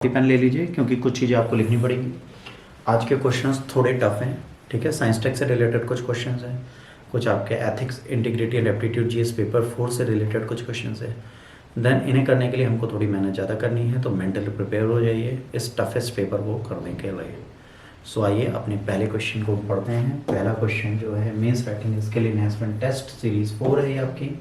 Pen ले लीजिए क्योंकि कुछ चीज़ें आपको लिखनी पड़ेगी। आज के क्वेश्चंस थोड़े टफ हैं, ठीक है। साइंस टेक से रिलेटेड कुछ क्वेश्चंस हैं, कुछ आपके ethics, integrity and aptitude GS paper 4 से रिलेटेड कुछ क्वेश्चंस हैं। देन इन्हें करने के लिए हमको थोड़ी मेहनत ज़्यादा करनी है, तो मेंटली प्रिपेयर हो जाइए इस टफेस्ट पेपर को करने के लिए। सो आइए अपने पहले क्वेश्चन को पढ़ते हैं। पहला क्वेश्चन जो है mains writing skill enhancement test series 4 है ये आपकी,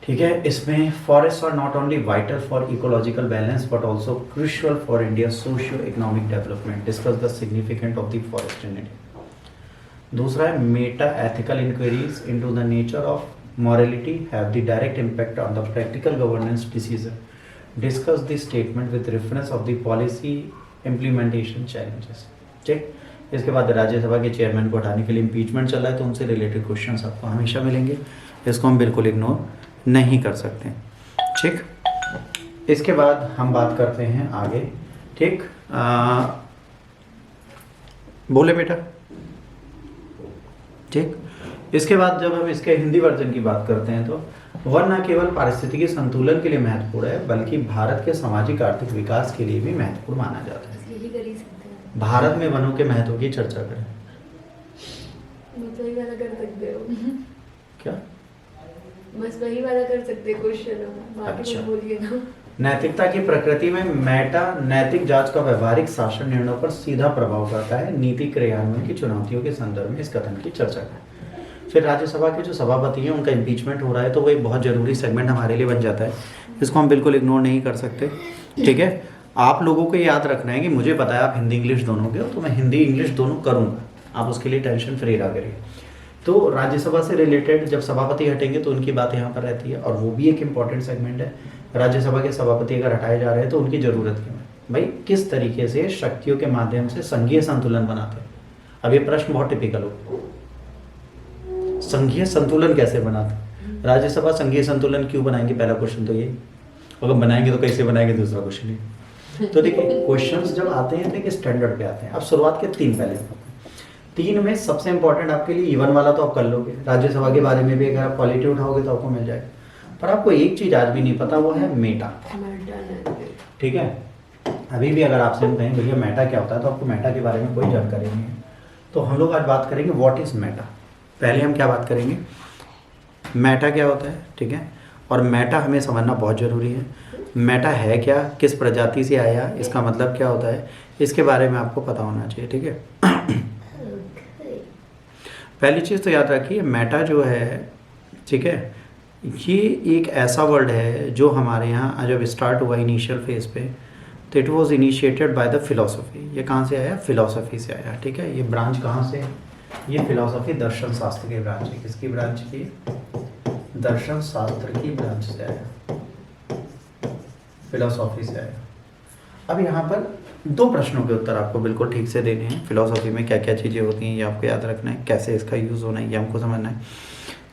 ठीक है। इसमें forest are not only vital for ecological balance but also crucial for India socio economic development. Discuss the significant of the forest in India. दूसरा है meta ethical inquiries into the nature of morality have the direct impact on the practical governance decision. Discuss the statement with reference of the policy implementation challenges. ठीक। इसके बाद राज्यसभा के chairman को हटाने के लिए इम्पीचमेंट चल रहा है, तो उनसे रिलेटेड क्वेश्चंस आपको हमेशा मिलेंगे, इसको हम बिल्कुल इग्नोर नहीं कर सकते, ठीक। इसके बाद हम बात करते हैं आगे, ठीक। बोले बेटा, ठीक। इसके बाद जब हम इसके हिंदी वर्जन की बात करते हैं तो वन न केवल पारिस्थितिकी संतुलन के लिए महत्वपूर्ण है बल्कि भारत के सामाजिक आर्थिक विकास के लिए भी महत्वपूर्ण माना जाता है। भारत में वनों के महत्व की चर्चा करें। वही वाला कर सकते हो क्या? बस वही वाला कर सकते क्वेश्चन। अच्छा। बोलिए ना। नैतिकता की प्रकृति में मेटा नैतिक जांच का व्यवहारिक शासन निर्णयों पर सीधा प्रभाव करता है। नीति क्रियान्वयन की चुनौतियों के संदर्भ में इस कथन की चर्चा करें। फिर राज्यसभा के जो सभापति हैं उनका इम्पीचमेंट हो रहा है, तो वो एक बहुत ज़रूरी सेगमेंट हमारे लिए बन जाता है, इसको हम बिल्कुल इग्नोर नहीं कर सकते, ठीक है। आप लोगों को याद रखना है कि मुझे पता है आप हिंदी इंग्लिश दोनों के हो, तो मैं हिंदी इंग्लिश दोनों करूँगा, आप उसके लिए टेंशन फ्री रहा करिए। तो राज्यसभा से रिलेटेड जब सभापति हटेंगे तो उनकी बात यहाँ पर रहती है, और वो भी एक इम्पॉर्टेंट सेगमेंट है। राज्यसभा के सभापति अगर हटाए जा रहे हैं तो उनकी ज़रूरत क्यों है भाई, किस तरीके से शक्तियों के माध्यम से संघीय संतुलन बनाते हैं। अब ये प्रश्न बहुत टिपिकल हो, संघीय संतुलन कैसे बनाते, राज्यसभा संघीय संतुलन क्यों बनाएंगे, पहला क्वेश्चन तो ये। अगर बनाएंगे तो कैसे बनाएंगे, दूसरा क्वेश्चन ये। तो देखिए क्वेश्चंस जब आते हैं तो एक स्टैंडर्ड पे आते हैं। अब शुरुआत के 3 पहले, 3 में सबसे इंपॉर्टेंट आपके लिए इवन वाला तो आप कर लोगे, राज्यसभा के बारे में भी अगर आप क्वालिटी उठाओगे तो आपको मिल जाएगा। पर आपको एक चीज आज भी नहीं पता, वो है मेटा, ठीक है। अभी भी अगर आपसे हम कहें भैया मेटा क्या होता है, तो आपको मेटा के बारे में कोई जानकारी नहीं है। तो हम लोग आज बात करेंगे व्हाट इज मेटा। पहले हम क्या बात करेंगे, मेटा क्या होता है, ठीक है। और मेटा हमें समझना बहुत ज़रूरी है। मेटा है क्या, किस प्रजाति से आया, इसका मतलब क्या होता है, इसके बारे में आपको पता होना चाहिए, ठीक है। पहली चीज़ तो याद रखिए, मेटा जो है, ठीक है, ये एक ऐसा वर्ड है जो हमारे यहाँ जब स्टार्ट हुआ इनिशियल फेज पे, तो it was initiated by the philosophy. ये कहाँ से आया, फिलोसफी से आया, ठीक है। ये ब्रांच कहाँ से, ये फिलॉसफी दर्शन शास्त्र की ब्रांच है। किसकी ब्रांच की, दर्शन शास्त्र की ब्रांच से आया, फिलॉसफी से आया। अब यहाँ पर 2 प्रश्नों के उत्तर आपको बिल्कुल ठीक से देने हैं। फिलॉसफी में क्या क्या चीज़ें होती हैं ये आपको याद रखना है, कैसे इसका यूज़ होना है ये हमको समझना है।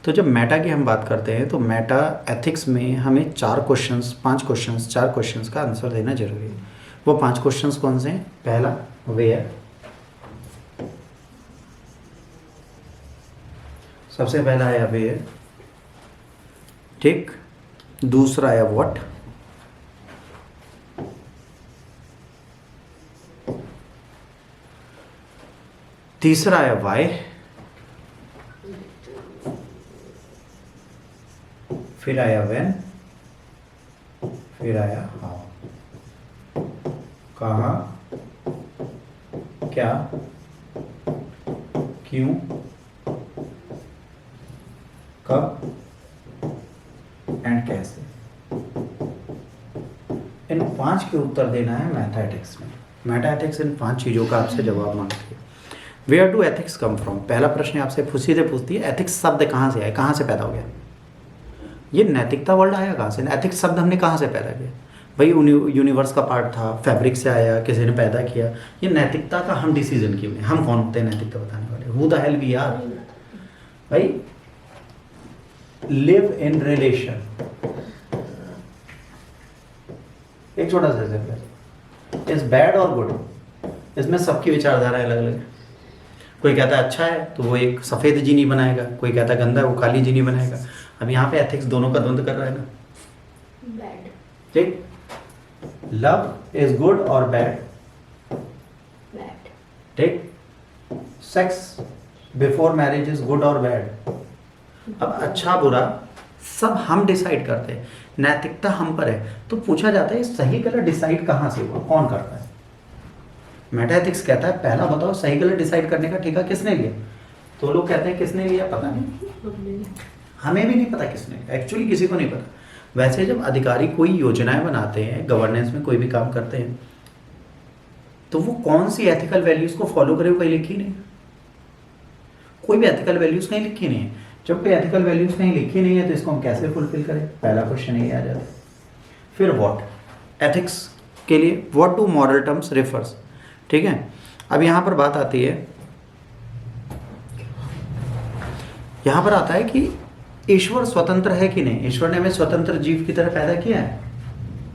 तो जब मेटा की हम बात करते हैं तो मेटा एथिक्स में हमें 4 क्वेश्चंस 5 क्वेश्चंस 4 क्वेश्चंस का आंसर देना जरूरी है। वो 5 क्वेश्चंस कौन से हैं, पहला वेयर, सबसे पहला है वेयर, ठीक। दूसरा है व्हाट, तीसरा है व्हाई, फिर आया व्हेन, फिर आया हाउ। कहाँ, क्या, क्यों, कब एंड कैसे। इन 5 के उत्तर देना है मैथमेटिक्स में। मैथमेटिक्स इन 5 चीज़ों का आपसे जवाब मांगती है। Where do ethics come from, पहला प्रश्न आपसे सीधे पूछती है एथिक्स शब्द कहाँ से आया, कहाँ से पैदा हो गया। ये नैतिकता वर्ड आया कहाँ से, एथिक्स शब्द हमने कहाँ से पैदा किया भाई, यूनिवर्स का पार्ट था, फैब्रिक से आया, किसी ने पैदा किया। ये नैतिकता का हम डिसीजन क्यों है, हम कौन होते हैं नैतिकता बताने वाले, who the hell we are भाई। लिव इन रिलेशन, एक छोटा सा एग्जांपल, इज बैड और गुड, इसमें सबकी विचारधारा अलग अलग है। कोई कहता है अच्छा है तो वो एक सफ़ेद जीनी बनाएगा, कोई कहता है गंदा है वो काली जीनी बनाएगा। अब यहाँ पे एथिक्स दोनों का द्वंद्व कर रहा है ना, बैड, ठीक। लव इज गुड और बैड? बैड। ठीक। Sex before marriage is good और बैड? अब अच्छा बुरा सब हम डिसाइड करते हैं, नैतिकता हम पर है। तो पूछा जाता है सही गलत डिसाइड कहाँ से हुआ, कौन करता है? मेटा एथिक्स कहता है पहला बताओ सही गलत डिसाइड करने का ठेका किसने लिया? तो लोग कहते हैं किसने लिया, पता नहीं, हमें भी नहीं पता किसने, एक्चुअली किसी को नहीं पता। वैसे जब अधिकारी कोई योजनाएं बनाते हैं, गवर्नेंस में कोई भी काम करते हैं, तो वो कौन सी एथिकल वैल्यूज को फॉलो करे वो कहीं लिखी नहीं, कोई भी एथिकल वैल्यूज कहीं लिखी नहीं है। जब कोई एथिकल वैल्यूज कहीं लिखी नहीं है तो इसको हम कैसे फुलफिल करें? पहला क्वेश्चन यही आ जाता है। फिर व्हाट एथिक्स के लिए what do moral terms refers, ठीक है। अब यहाँ पर बात आती है, यहाँ पर आता है कि ईश्वर स्वतंत्र है कि नहीं? ईश्वर ने हमें स्वतंत्र जीव की तरह पैदा किया है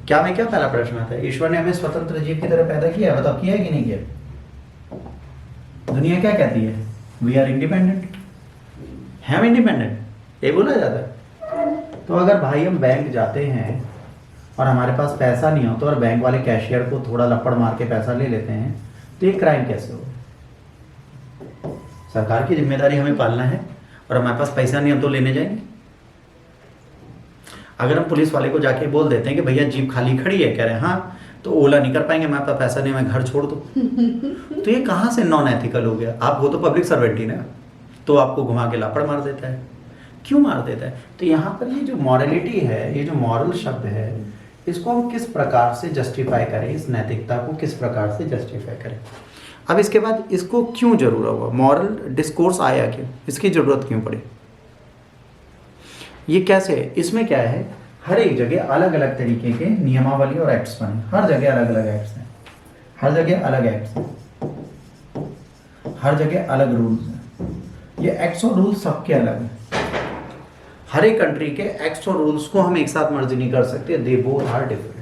क्या? मैं क्या पहला प्रश्न आता है, ईश्वर ने हमें स्वतंत्र जीव की तरह पैदा किया है? बताओ किया है कि नहीं किया? दुनिया क्या कहती है? वी आर इंडिपेंडेंट, हम इंडिपेंडेंट, ये बोला जाता है। तो अगर भाई हम बैंक जाते हैं और हमारे पास पैसा नहीं हो तो और बैंक वाले कैशियर को थोड़ा लपड़ मार के पैसा ले लेते हैं, तो ये क्राइम कैसे हो? सरकार की जिम्मेदारी हमें पालना है और हमारे पास पैसा नहीं हो तो लेने जाएंगे। अगर हम पुलिस वाले को जाके बोल देते हैं कि भैया जीप खाली खड़ी है, कह रहे हैं हाँ, तो ओला नहीं कर पाएंगे, हमारे पास पैसा नहीं, मैं घर छोड़ दूँ, तो ये कहाँ से नॉन एथिकल हो गया? आप हो तो पब्लिक सर्वेंट ही ना, तो आपको घुमा के लापड़ मार देता है। क्यों मार देता है? तो यहाँ पर ये जो मॉरलिटी है, ये जो मॉरल शब्द है, इसको हम किस प्रकार से जस्टिफाई करें, इस नैतिकता को किस प्रकार से जस्टिफाई करें। अब इसके बाद इसको क्यों जरूरत हुआ, मॉरल डिस्कोर्स आया क्यों, इसकी जरूरत क्यों पड़ी, ये कैसे है? इसमें क्या है, हर एक जगह अलग अलग तरीके के नियमावली और एक्ट्स बने, हर जगह अलग अलग एक्ट्स हैं, हर जगह अलग एक्ट्स हैं, हर जगह अलग रूल्स हैं। ये एक्ट्स और रूल्स सबके अलग हैं। हर एक कंट्री के एक्ट्स और रूल्स को हम एक साथ मर्ज नहीं कर सकते, they both are different.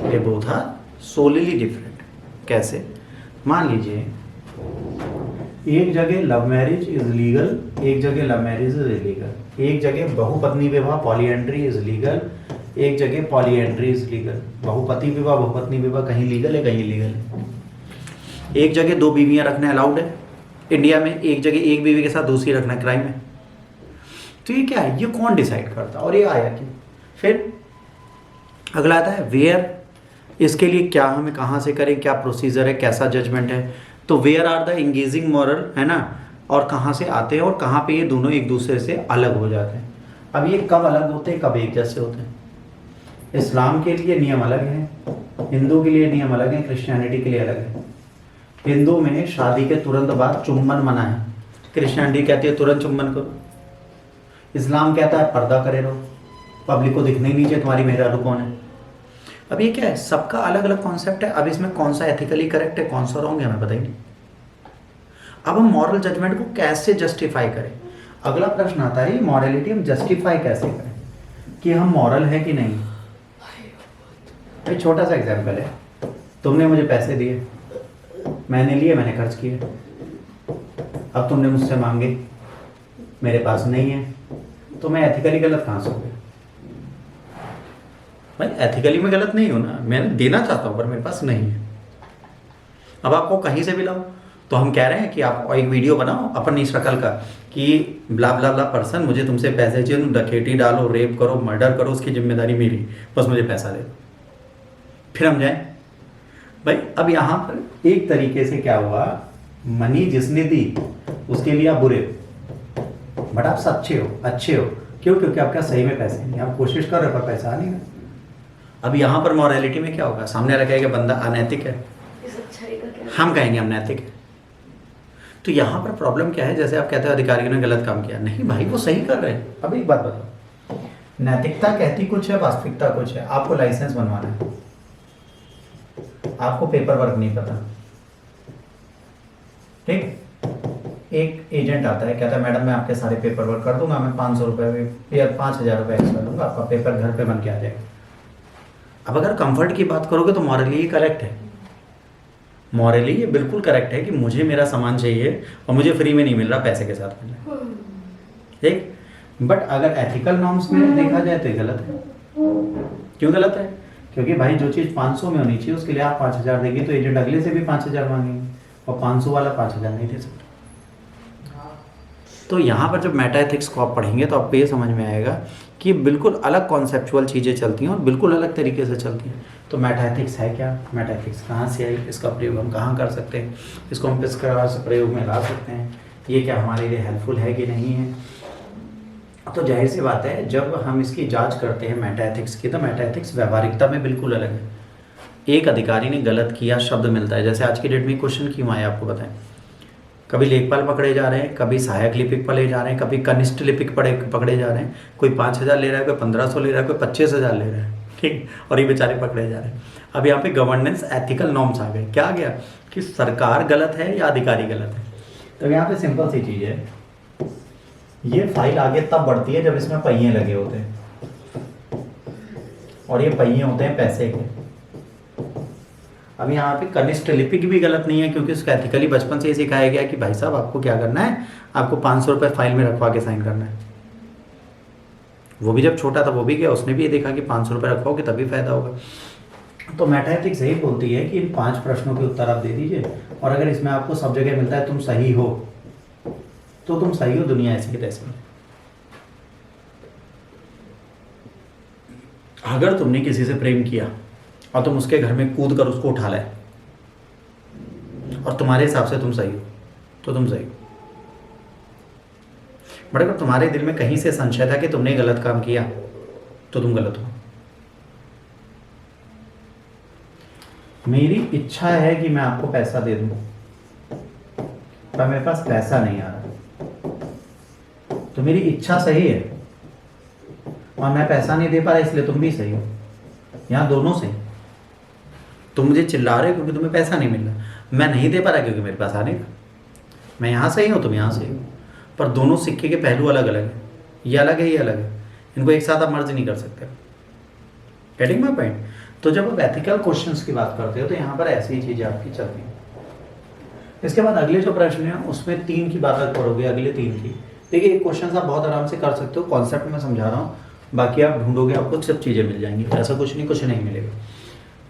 They both are solely different. कैसे? मान लीजिए एक जगह लव मैरिज इज लीगल, एक जगह लव मैरिज इज इलीगल, एक जगह बहुपत्नी विवाह पॉलीएंड्री इज लीगल, एक जगह पॉलीएंड्री इज लीगल। बहुपति विवाह बहुपत्नी विवाह कहीं लीगल है, कहीं इलीगल है। एक जगह दो बीवियां रखना अलाउड है इंडिया में, एक जगह एक बीवी के साथ दूसरी रखना क्राइम है। तो ये क्या है, ये कौन डिसाइड करता और ये आया क्यों? फिर अगला आता है वेयर, इसके लिए क्या हमें कहाँ से करें, क्या प्रोसीजर है, कैसा जजमेंट है। तो where are the engaging moral, है ना, और कहाँ से आते हैं और कहाँ पे ये दोनों एक दूसरे से अलग हो जाते हैं। अब ये कब अलग होते हैं, कब एक जैसे होते हैं? इस्लाम के लिए नियम अलग हैं, हिंदू के लिए नियम अलग हैं, क्रिश्चियनिटी के लिए अलग है। हिंदू में शादी के तुरंत बाद चुम्बन मना है, क्रिश्चियनिटी कहती है तुरंत चुम्बन करो, इस्लाम कहता है पर्दा करे रहो, पब्लिक को दिखने ही नहीं चाहिए तुम्हारी मेहरारू कौन है। अब ये क्या है, सबका अलग अलग कॉन्सेप्ट है। अब इसमें कौन सा एथिकली करेक्ट है, कौन सा रॉन्ग है, हमें पता ही नहीं। अब हम मॉरल जजमेंट को कैसे जस्टिफाई करें? अगला प्रश्न आता है मॉरलिटी हम जस्टिफाई कैसे करें कि हम मॉरल है कि नहीं। एक छोटा सा एग्जाम्पल है, तुमने मुझे पैसे दिए, मैंने लिए, मैंने खर्च किए, अब तुमने मुझसे मांगे, मेरे पास नहीं है, तो मैं एथिकली गलत कहाँ से हो गया? भाई एथिकली में गलत नहीं हो ना, मैं देना चाहता हूँ पर मेरे पास नहीं है। अब आपको कहीं से भी लाओ तो हम कह रहे हैं कि आप एक वीडियो बनाओ अपनी शक्ल का कि ब्ला ब्ला ब्ला पर्सन, मुझे तुमसे पैसे चाहिए, तुम डकैती डालो, रेप करो, मर्डर करो, उसकी जिम्मेदारी मेरी, बस मुझे पैसा दे दो, फिर हम जाएं। भाई अब यहाँ पर एक तरीके से क्या हुआ, मनी जिसने दी उसके लिए आप बुरे हो, बट आप अच्छे हो। क्यों? क्योंकि आपका सही में पैसे नहीं, आप कोशिश कर रहे हो पर पैसा आ नहीं रहा। अब यहाँ पर मॉरलिटी में क्या होगा, सामने वाला कहेगा बंदा अनैतिक है, इस अच्छाई का क्या? हम कहेंगे हम नैतिक है। तो यहाँ पर प्रॉब्लम क्या है, जैसे आप कहते हो अधिकारियों ने गलत काम किया, नहीं भाई वो सही कर रहे हैं। अब एक बात बताओ, नैतिकता कहती कुछ है, वास्तविकता कुछ है। आपको लाइसेंस बनवाना है, आपको पेपर वर्क नहीं पता, ठीक, एक एजेंट आता है, कहता है मैडम मैं आपके सारे पेपर वर्क कर दूंगा, मैं 500 रुपये या 5000 रुपये एक्स्ट्रा दूंगा, आपका पेपर घर पे बन के आ जाएगा। अब अगर कंफर्ट की बात करोगे तो मॉरली ये करेक्ट है, मॉरली ये बिल्कुल करेक्ट है कि मुझे मेरा सामान चाहिए और मुझे फ्री में नहीं मिल रहा, पैसे के साथ मिल रहा है, ठीक। बट अगर एथिकल नॉर्म्स में देखा जाए तो ये गलत है। क्यों गलत है? क्योंकि भाई जो चीज़ 500 में होनी चाहिए उसके लिए आप 5000 देंगे तो एजेंट अगले से भी 5000 मांगेंगे और 500 वाला 5000 नहीं दे सकता। तो यहाँ पर जब मेटा एथिक्स को आप पढ़ेंगे तो आपको ये समझ में आएगा कि बिल्कुल अलग कॉन्सेप्चुअल चीज़ें चलती हैं और बिल्कुल अलग तरीके से चलती हैं। तो मेटा एथिक्स है क्या, मेटा एथिक्स कहाँ से आई, इसका प्रयोग हम कहाँ कर सकते हैं, इसको हम किस प्रकार से प्रयोग में ला सकते हैं, ये क्या हमारे लिए हेल्पफुल है कि नहीं है। तो जाहिर सी बात है जब हम इसकी जांच करते हैं मेटा एथिक्स की, तो मेटा एथिक्स व्यवहारिकता में बिल्कुल अलग है। एक अधिकारी ने गलत किया शब्द मिलता है, जैसे आज की डेट में क्वेश्चन क्यों आए आपको बताएं। कभी लेखपाल पकड़े जा रहे हैं, कभी सहायक लिपिक पकड़े जा रहे हैं, कभी कनिष्ठ लिपिक पकड़े जा रहे हैं। कोई 5000 ले रहा है, कोई 1500 ले रहा है, कोई 25000 ले रहा है, ठीक, और ये बेचारे पकड़े जा रहे हैं। अब यहाँ पे गवर्नेंस एथिकल नॉर्म्स आ गए। क्या आ गया कि सरकार गलत है या अधिकारी गलत है। तो यहाँ पे सिंपल सी चीज़ है, ये फाइल आगे तब बढ़ती है जब इसमें पहिए लगे होते हैं और ये पहिए होते हैं पैसे के। अब यहाँ पे कनिष्ठ लिपिक भी गलत नहीं है क्योंकि उसका एथिकली बचपन से ही सिखाया गया कि भाई साहब आपको क्या करना है, आपको 500 रुपये फाइल में रखवा के साइन करना है। वो भी जब छोटा था वो भी गया, उसने भी ये देखा कि 500 रुपये रखवाओगे तभी फायदा होगा। तो मेटा एथिक्स यही बोलती है कि इन 5 प्रश्नों के उत्तर आप दे दीजिए और अगर इसमें आपको सब जगह मिलता है तुम सही हो तो तुम सही हो, दुनिया ऐसी की तैसी। अगर तुमने किसी से प्रेम किया और तुम उसके घर में कूद कर उसको उठा लाए और तुम्हारे हिसाब से तुम सही हो तो तुम सही हो। बट अगर तुम्हारे दिल में कहीं से संशय था कि तुमने गलत काम किया तो तुम गलत हो। मेरी इच्छा है कि मैं आपको पैसा दे दूं पर मेरे पास पैसा नहीं आ रहा, तो मेरी इच्छा सही है और मैं पैसा नहीं दे पा रहा, इसलिए तुम भी सही हो। यहाँ दोनों सही। तुम मुझे चिल्ला रहे हो क्योंकि तुम्हें पैसा नहीं मिल रहा, मैं नहीं दे पा रहा क्योंकि मेरे पास आने का। मैं यहाँ सही हूँ, तुम यहाँ सही हो, पर दोनों सिक्के के पहलू अलग अलग है। ये अलग है, ये अलग है, इनको एक साथ आप मर्ज नहीं कर सकते। Getting my point? तो जब आप एथिकल क्वेश्चंस की बात करते हो तो यहाँ पर ऐसी चीज़ें आपकी चलती हैं। इसके बाद अगले जो प्रश्न है उसमें 3 की बात करोगे, अगले 3 की। देखिए एक क्वेश्चन आप बहुत आराम से कर सकते हो, कॉन्सेप्ट में समझा रहा हूँ, बाकी आप ढूंढोगे आपको सब चीज़ें मिल जाएंगी, ऐसा कुछ नहीं मिलेगा।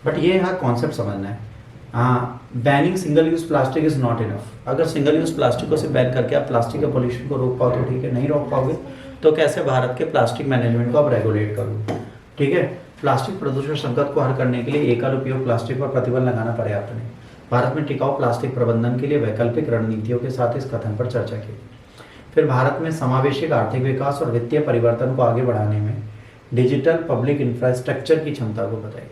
बट ये यहाँ कॉन्सेप्ट समझना है। हाँ, banning single use plastic is not enough. अगर सिंगल यूज प्लास्टिक को से बैन करके आप प्लास्टिक के पॉल्यूशन को रोक पाओ तो ठीक है, नहीं रोक पाओगे तो कैसे भारत के प्लास्टिक मैनेजमेंट को आप रेगुलेट करोगे। ठीक है, प्लास्टिक प्रदूषण संकट को हल करने के लिए एकल उपयोग प्लास्टिक पर प्रतिबंध लगाना पर्याप्त नहीं। भारत में टिकाऊ प्लास्टिक प्रबंधन के लिए वैकल्पिक रणनीतियों के साथ इस कथन पर चर्चा की। फिर भारत में समावेशी आर्थिक विकास और वित्तीय परिवर्तन को आगे बढ़ाने में डिजिटल पब्लिक इंफ्रास्ट्रक्चर की क्षमता को बताई।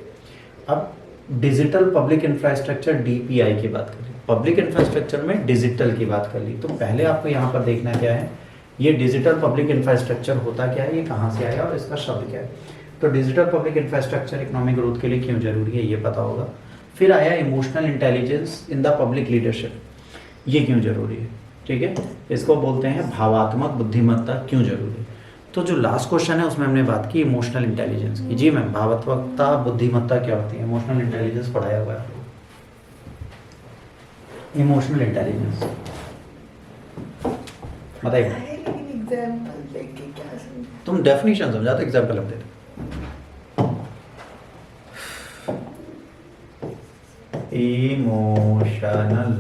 अब डिजिटल पब्लिक इंफ्रास्ट्रक्चर DPI की बात करें, पब्लिक इंफ्रास्ट्रक्चर में डिजिटल की बात कर ली, तो पहले आपको यहाँ पर देखना क्या है, ये डिजिटल पब्लिक इंफ्रास्ट्रक्चर होता क्या है, ये कहाँ से आया और इसका शब्द क्या है। तो digital public infrastructure economic growth के लिए क्यों जरूरी है ये पता होगा। फिर आया emotional intelligence in the public leadership, ये क्यों जरूरी है। ठीक है, इसको बोलते हैं भावात्मक बुद्धिमत्ता क्यों जरूरी है। तो जो लास्ट क्वेश्चन है उसमें हमने बात की इमोशनल इंटेलिजेंस की। जी मैम, भावात्मकता बुद्धिमत्ता क्या होती है, इमोशनल इंटेलिजेंस पढ़ाया हुआ है। इमोशनल इंटेलिजेंस बताइए। तुम डेफिनेशन समझा तो एग्जाम्पल हम देते। इमोशनल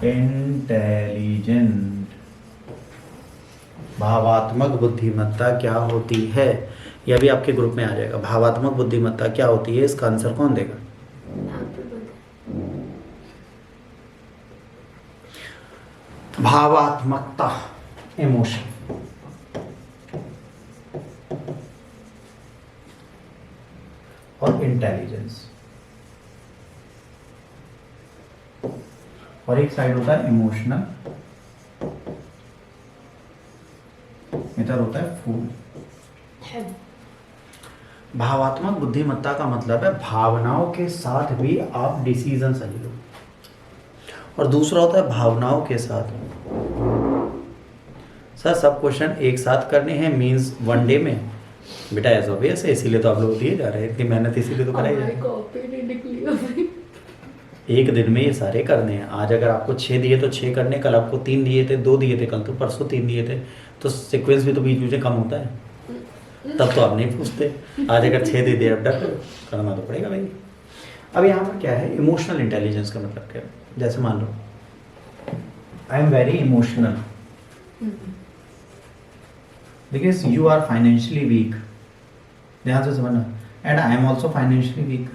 इंटेलिजेंट, भावात्मक बुद्धिमत्ता क्या होती है, यह भी आपके ग्रुप में आ जाएगा। भावात्मक बुद्धिमत्ता क्या होती है, इसका आंसर कौन देगा। भावात्मकता, इमोशन, और इंटेलिजेंस, और एक साइड होता है इमोशनल, इधर होता है फूल। भावात्मक बुद्धिमत्ता का मतलब है भावनाओं के साथ भी आप डिसीजन सही लो, और दूसरा होता है भावनाओं के साथ। सर सब क्वेश्चन एक साथ करने हैं मींस वन डे में, बेटा ऐसा ऑब्वियस है, इसीलिए तो आप लोग दिए जा रहे हैं, इतनी मेहनत इसीलिए तो कराई जा रही है। एक दिन में ये सारे करने हैं। आज अगर आपको 6 दिए तो 6 करने, कल आपको 3 दिए थे, 2 दिए थे, कल तो परसों 3 दिए थे, तो सीक्वेंस भी तो बीच बीच में कम होता है, तब तो आप नहीं पूछते। आज अगर 6 दे दिए अब डर करना तो पड़ेगा भाई। अब यहाँ पर क्या है, इमोशनल इंटेलिजेंस का मतलब क्या है? जैसे मान लो I am very emotional because you are financially weak, ध्यान से समझना, and I am also financially weak.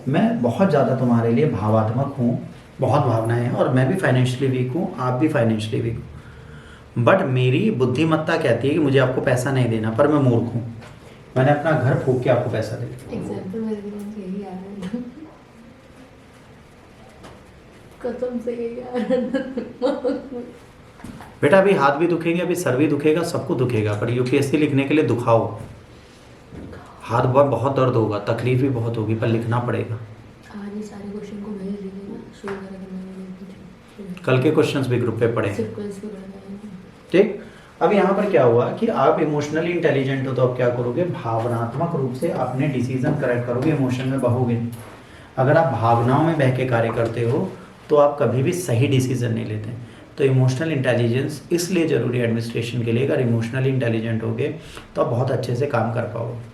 मैं बहुत ज़्यादा तुम्हारे लिए भावात्मक हूँ, बहुत भावनाएं हैं, और मैं भी फाइनेंशियली वीक हूँ, आप भी फाइनेंशियली वीक हो, बट मेरी बुद्धिमत्ता कहती है कि मुझे आपको पैसा नहीं देना, पर मैं मूर्ख हूँ, मैंने अपना घर फूंक के आपको पैसा दे दिया। एग्जाम्पल मेरे दिमाग में यही आ रहा है, कसम से यही आ रहा है। बेटा अभी हाथ भी दुखेंगे, अभी सर भी दुखेगा, सबको दुखेगा, पर यूपीएससी लिखने के लिए दुखाओ, हाथ बहुत दर्द होगा, तकलीफ भी बहुत होगी, पर लिखना पड़ेगा। आज ये सारे क्वेश्चन को भेज दीजिए ना, शुरू करेंगे। कल के क्वेश्चंस भी ग्रुप पे पढ़े, सीक्वेंस भी बनाएंगे। ठीक। अब यहाँ पर क्या हुआ कि आप इमोशनली इंटेलिजेंट हो तो आप क्या करोगे, भावनात्मक रूप से अपने डिसीजन करेक्ट करोगे, इमोशन में बहोगे। अगर आप भावनाओं में बह के कार्य करते हो तो आप कभी भी सही डिसीजन नहीं लेते। तो इमोशनल इंटेलिजेंस इसलिए ज़रूरी है एडमिनिस्ट्रेशन के लिए। अगर इमोशनली इंटेलिजेंट होगे तो आप बहुत अच्छे से काम कर पाओगे।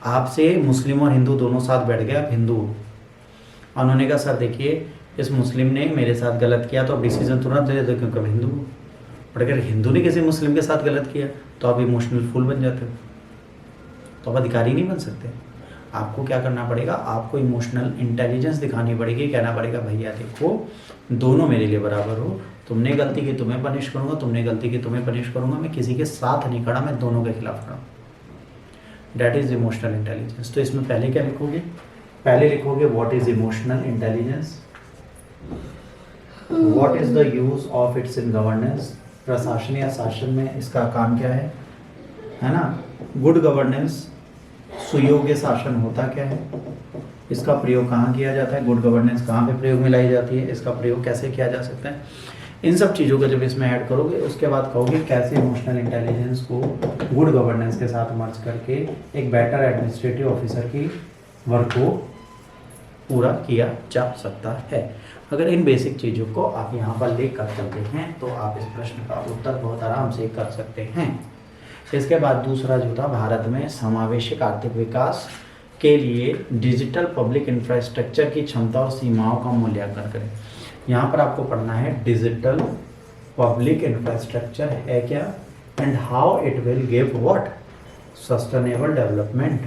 आपसे मुस्लिम और हिंदू दोनों साथ बैठ गए, आप हिंदू हो, उन्होंने कहा सर देखिए इस मुस्लिम ने मेरे साथ गलत किया तो आप डिसीजन तुरंत ले लेते क्योंकि हिंदू हो। और अगर हिंदू ने किसी मुस्लिम के साथ गलत किया तो आप इमोशनल फूल बन जाते हो, तो आप अधिकारी नहीं बन सकते। आपको क्या करना पड़ेगा, आपको इमोशनल इंटेलिजेंस दिखानी पड़ेगी, कहना पड़ेगा भैया देखो दोनों मेरे लिए बराबर हो, तुमने गलती की तुम्हें पनिश करूंगा, तुमने गलती की तुम्हें पनिश करूंगा, मैं किसी के साथ नहीं खड़ा, मैं दोनों के खिलाफ खड़ा हूँ। That is emotional intelligence. तो इसमें पहले क्या लिखोगे, पहले लिखोगे what is emotional intelligence, what is the use of it's in governance, प्रशासन या शासन में इसका काम क्या है ना। गुड गवर्नेंस, सुयोग्य शासन होता क्या है, इसका प्रयोग कहाँ किया जाता है, गुड गवर्नेंस कहाँ पे प्रयोग में लाई जाती है, इसका प्रयोग कैसे किया जा सकता है, इन सब चीज़ों को जब इसमें ऐड करोगे उसके बाद कहोगे कैसे इमोशनल इंटेलिजेंस को गुड गवर्नेंस के साथ मर्ज करके एक बेटर एडमिनिस्ट्रेटिव ऑफिसर की वर्क को पूरा किया जा सकता है। अगर इन बेसिक चीज़ों को आप यहाँ पर ले कर चलते हैं तो आप इस प्रश्न का उत्तर बहुत आराम से कर सकते हैं। इसके बाद दूसरा जो था, भारत में समावेशिक आर्थिक विकास के लिए डिजिटल पब्लिक इंफ्रास्ट्रक्चर की क्षमता और सीमाओं का मूल्यांकन करें। यहाँ पर आपको पढ़ना है डिजिटल पब्लिक इंफ्रास्ट्रक्चर है क्या and how it will give what sustainable development.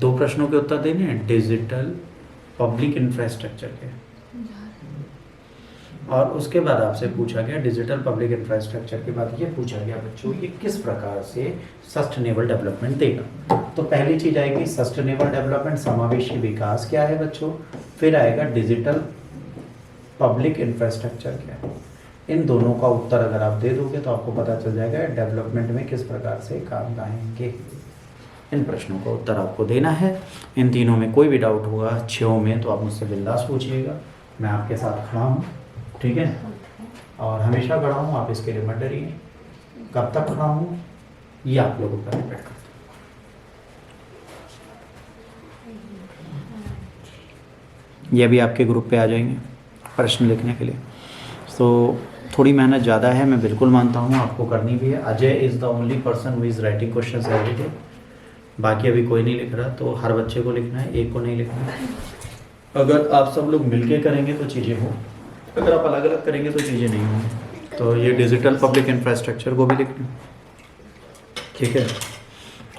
2 प्रश्नों के उत्तर देने हैं, डिजिटल पब्लिक इंफ्रास्ट्रक्चर के, और उसके बाद आपसे पूछा गया डिजिटल पब्लिक इंफ्रास्ट्रक्चर के बाद ये पूछा गया बच्चों ये किस प्रकार से सस्टेनेबल डेवलपमेंट देगा। तो पहली चीज आएगी सस्टेनेबल डेवलपमेंट, समावेशी विकास क्या है बच्चों, फिर आएगा डिजिटल पब्लिक इंफ्रास्ट्रक्चर क्या है। इन दोनों का उत्तर अगर आप दे दोगे तो आपको पता चल जाएगा डेवलपमेंट में किस प्रकार से काम लाएंगे। इन प्रश्नों का उत्तर आपको देना है। इन तीनों में कोई भी डाउट होगा 6 में तो आप मुझसे बिंदास पूछिएगा, मैं आपके साथ खड़ा हूँ, ठीक है, और हमेशा खड़ा हूँ, आप इसके लिए मत डरिए। कब तक खड़ा हूँ ये आप लोगों पर डिपेंड करता है। ये भी आपके ग्रुप पे आ जाएंगे प्रश्न लिखने के लिए। तो थोड़ी मेहनत ज़्यादा है, मैं बिल्कुल मानता हूँ, आपको करनी भी है। Ajay is the only person who is writing questions every day, बाकी अभी कोई नहीं लिख रहा, तो हर बच्चे को लिखना है, एक को नहीं लिखना है। अगर आप सब लोग मिलके करेंगे तो चीज़ें हो, अगर आप अलग अलग करेंगे तो चीज़ें नहीं होंगी। तो ये डिजिटल पब्लिक इंफ्रास्ट्रक्चर को भी लिखना, ठीक है,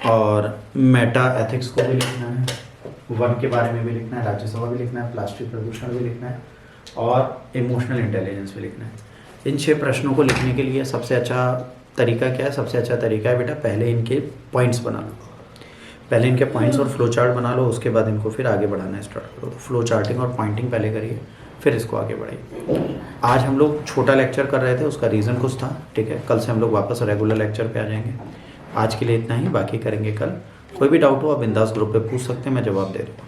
और मेटा एथिक्स को भी लिखना है, वन के बारे में भी लिखना है, राज्यसभा भी लिखना है, प्लास्टिक प्रदूषण भी लिखना है, और इमोशनल इंटेलिजेंस भी लिखना है। इन 6 प्रश्नों को लिखने के लिए सबसे अच्छा तरीका क्या है, सबसे अच्छा तरीका है बेटा पहले इनके पॉइंट्स बना लो, पहले इनके पॉइंट्स और फ्लो चार्ट बना लो, उसके बाद इनको फिर आगे बढ़ाना स्टार्ट करो। तो फ्लो चार्टिंग और पॉइंटिंग पहले करिए, फिर इसको आगे बढ़ाइए। आज हम लोग छोटा लेक्चर कर रहे थे, उसका रीज़न कुछ था, ठीक है, कल से हम लोग वापस रेगुलर लेक्चर पे आ जाएंगे। आज के लिए इतना ही, बाकी करेंगे कल। कोई भी डाउट हो आप बिंदास ग्रुप पे पूछ सकते हैं, मैं जवाब दे दूँगा।